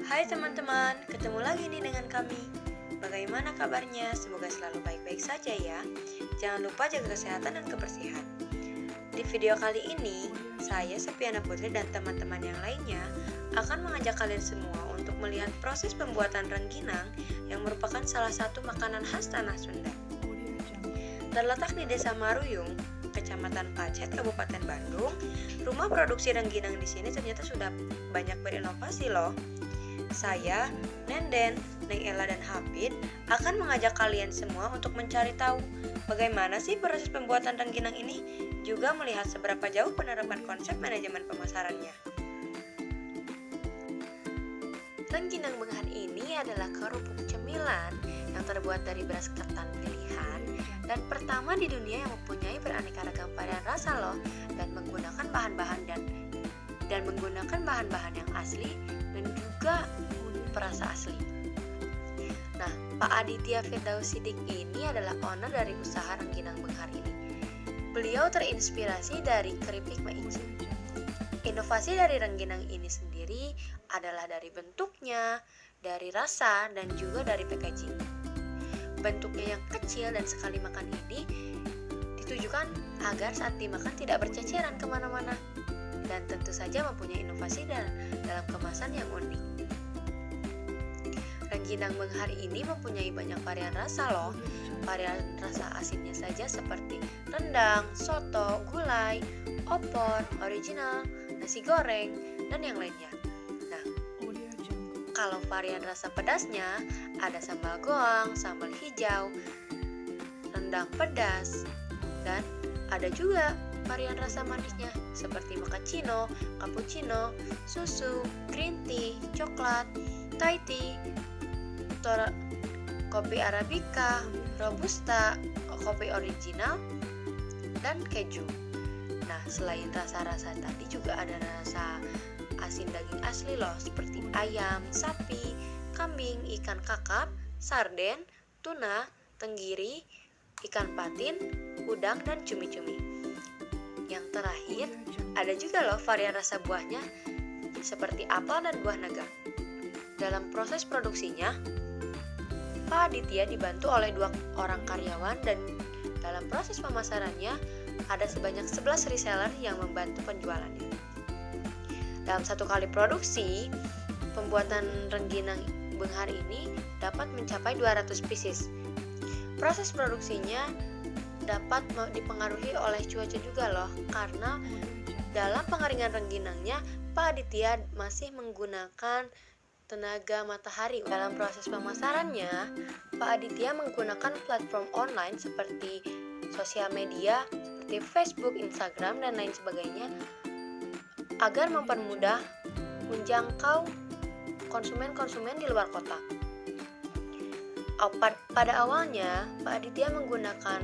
Hai teman-teman, ketemu lagi nih dengan kami. Bagaimana kabarnya? Semoga selalu baik-baik saja ya. Jangan lupa jaga kesehatan dan kebersihan. Di video kali ini, saya Sepiana Putri dan teman-teman yang lainnya akan mengajak kalian semua untuk melihat proses pembuatan rengginang yang merupakan salah satu makanan khas tanah Sunda. Terletak di Desa Maruyung, Kecamatan Pacet, Kabupaten Bandung, rumah produksi rengginang di sini ternyata sudah banyak berinovasi loh. Saya, Nenden, Neng Ella dan Hafid akan mengajak kalian semua untuk mencari tahu bagaimana sih proses pembuatan rengginang ini, juga melihat seberapa jauh penerapan konsep manajemen pemasarannya. Rengginang Benghar ini adalah kerupuk cemilan yang terbuat dari beras ketan pilihan dan pertama di dunia yang mempunyai beraneka ragam varian rasa loh, dan menggunakan bahan-bahan yang asli dan juga perasa asli. Nah, Pak Aditya Firdaus Sidik ini adalah owner dari usaha Rengginang Benghar ini. Beliau terinspirasi dari keripik maici. Inovasi dari rengginang ini sendiri adalah dari bentuknya, dari rasa, dan juga dari packaging. Bentuknya yang kecil dan sekali makan ini ditujukan agar saat dimakan tidak berceceran kemana-mana, dan tentu saja mempunyai inovasi dalam kemasan yang unik. Rengginang Benghar ini mempunyai banyak varian rasa loh. Varian rasa asinnya saja seperti rendang, soto, gulai, opor, original, nasi goreng, dan yang lainnya. Nah, kalau varian rasa pedasnya ada sambal goang, sambal hijau, rendang pedas, dan ada juga varian rasa manisnya seperti mochaccino, cappuccino, susu, green tea, coklat, Thai tea, kopi arabica, robusta, kopi original, dan keju. Nah, selain rasa-rasa tadi juga ada rasa asin daging asli loh, seperti ayam, sapi, kambing, ikan kakap, sarden, tuna, tenggiri, ikan patin, udang, dan cumi-cumi. Yang terakhir, ada juga loh varian rasa buahnya seperti apel dan buah naga. Dalam proses produksinya, Pak Aditya dibantu oleh 2 orang karyawan, dan dalam proses pemasarannya ada sebanyak 11 reseller yang membantu penjualannya. Dalam satu kali produksi, pembuatan rengginang Benghar ini dapat mencapai 200 pieces. Proses produksinya dapat dipengaruhi oleh cuaca juga loh, karena dalam pengeringan rengginangnya Pak Aditya masih menggunakan tenaga matahari. Dalam proses pemasarannya, Pak Aditya menggunakan platform online seperti sosial media seperti Facebook, Instagram, dan lain sebagainya agar mempermudah menjangkau konsumen-konsumen di luar kota. Pada awalnya, Pak Aditya menggunakan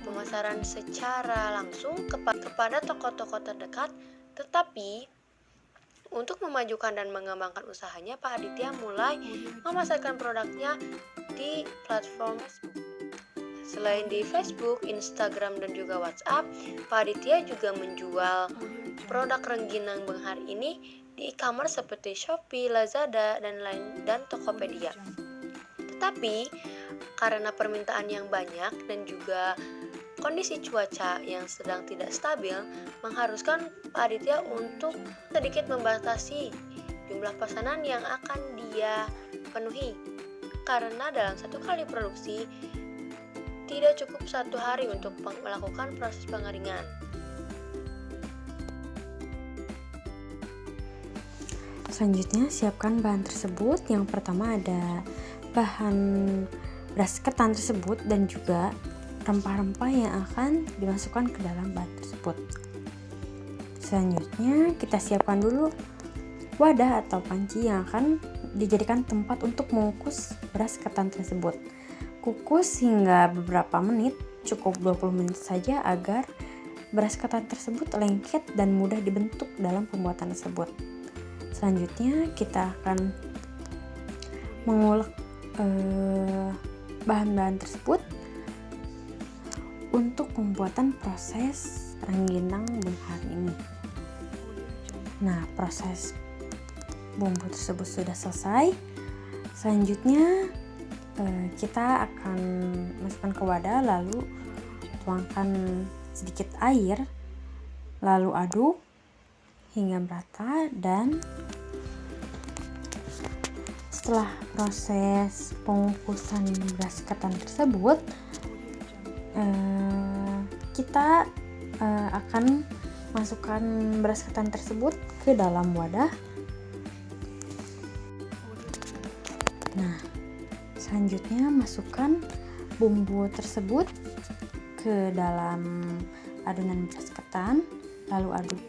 pemasaran secara langsung kepada toko-toko terdekat, tetapi untuk memajukan dan mengembangkan usahanya, Pak Aditya mulai memasarkan produknya di platform Facebook. Selain di Facebook, Instagram, dan juga WhatsApp, Pak Aditya juga menjual produk rengginang Benghar ini di e-commerce seperti Shopee, Lazada, dan Tokopedia. Tetapi karena permintaan yang banyak dan juga kondisi cuaca yang sedang tidak stabil mengharuskan Pak Aditya untuk sedikit membatasi jumlah pesanan yang akan dia penuhi, karena dalam satu kali produksi tidak cukup 1 hari untuk melakukan proses pengeringan. Selanjutnya, siapkan bahan tersebut. Yang pertama ada bahan beras ketan tersebut dan juga rempah-rempah yang akan dimasukkan ke dalam bahan tersebut. Selanjutnya, kita siapkan dulu wadah atau panci yang akan dijadikan tempat untuk mengukus beras ketan tersebut. Kukus hingga beberapa menit, cukup 20 menit saja agar beras ketan tersebut lengket dan mudah dibentuk dalam pembuatan tersebut. Selanjutnya, kita akan mengulek bahan-bahan tersebut untuk pembuatan proses rengginang Benghar ini. Nah, proses bumbu tersebut sudah selesai, selanjutnya kita akan masukkan ke wadah, lalu tuangkan sedikit air, lalu aduk hingga merata. Dan setelah proses pengukusan beras ketan tersebut, kita akan masukkan beras ketan tersebut ke dalam wadah. Nah, selanjutnya masukkan bumbu tersebut ke dalam adonan beras ketan, lalu aduk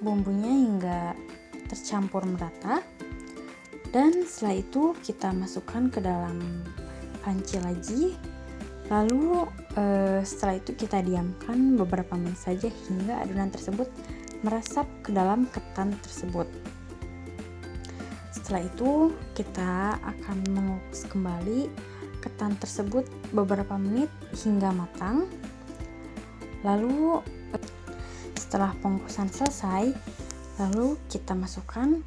bumbunya hingga tercampur merata. Dan setelah itu kita masukkan ke dalam panci lagi, lalu setelah itu kita diamkan beberapa menit saja hingga adonan tersebut meresap ke dalam ketan tersebut. Setelah itu kita akan mengukus kembali ketan tersebut beberapa menit hingga matang. Lalu setelah pengukusan selesai, lalu kita masukkan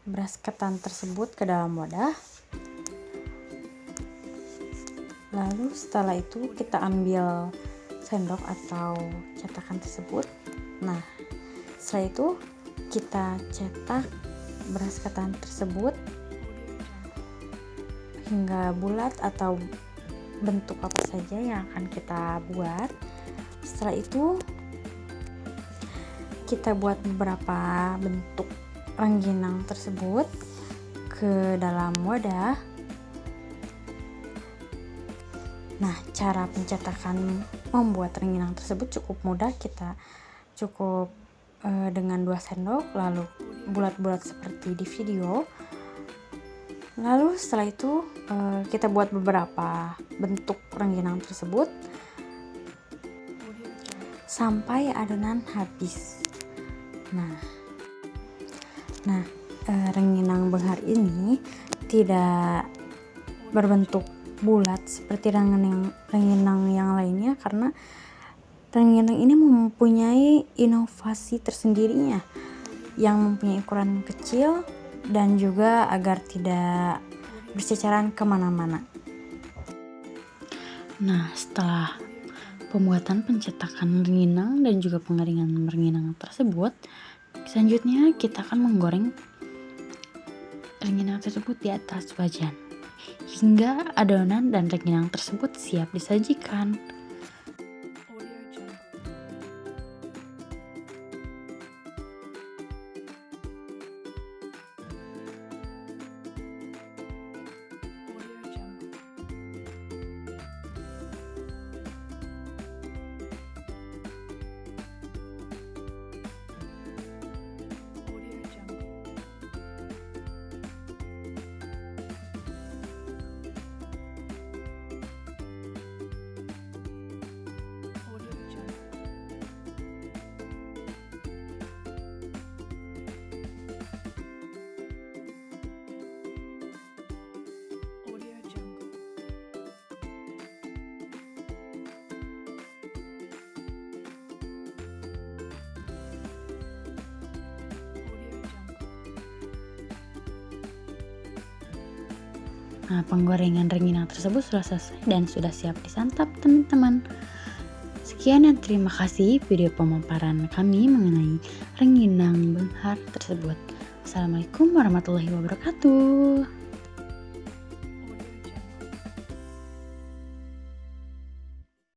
beras ketan tersebut ke dalam wadah. Lalu setelah itu kita ambil sendok atau cetakan tersebut. Nah, setelah itu kita cetak beras ketan tersebut hingga bulat atau bentuk apa saja yang akan kita buat. Setelah itu kita buat beberapa bentuk rengginang tersebut ke dalam wadah. Nah, cara pencetakan membuat rengginang tersebut cukup mudah. Kita cukup dengan 2 sendok, lalu bulat-bulat seperti di video. Lalu setelah itu kita buat beberapa bentuk rengginang tersebut sampai adonan habis. Nah, rengginang benghar ini tidak berbentuk bulat seperti rengginang yang lainnya, karena rengginang ini mempunyai inovasi tersendirinya yang mempunyai ukuran kecil dan juga agar tidak berceceran kemana-mana. Nah, setelah pembuatan pencetakan rengginang dan juga pengeringan rengginang tersebut, selanjutnya kita akan menggoreng rengginang tersebut di atas wajan hingga adonan dan rengginang tersebut siap disajikan. Nah, penggorengan rengginang tersebut sudah selesai dan sudah siap disantap, teman-teman. Sekian dan terima kasih video pemaparan kami mengenai rengginang benghar tersebut. Assalamualaikum warahmatullahi wabarakatuh.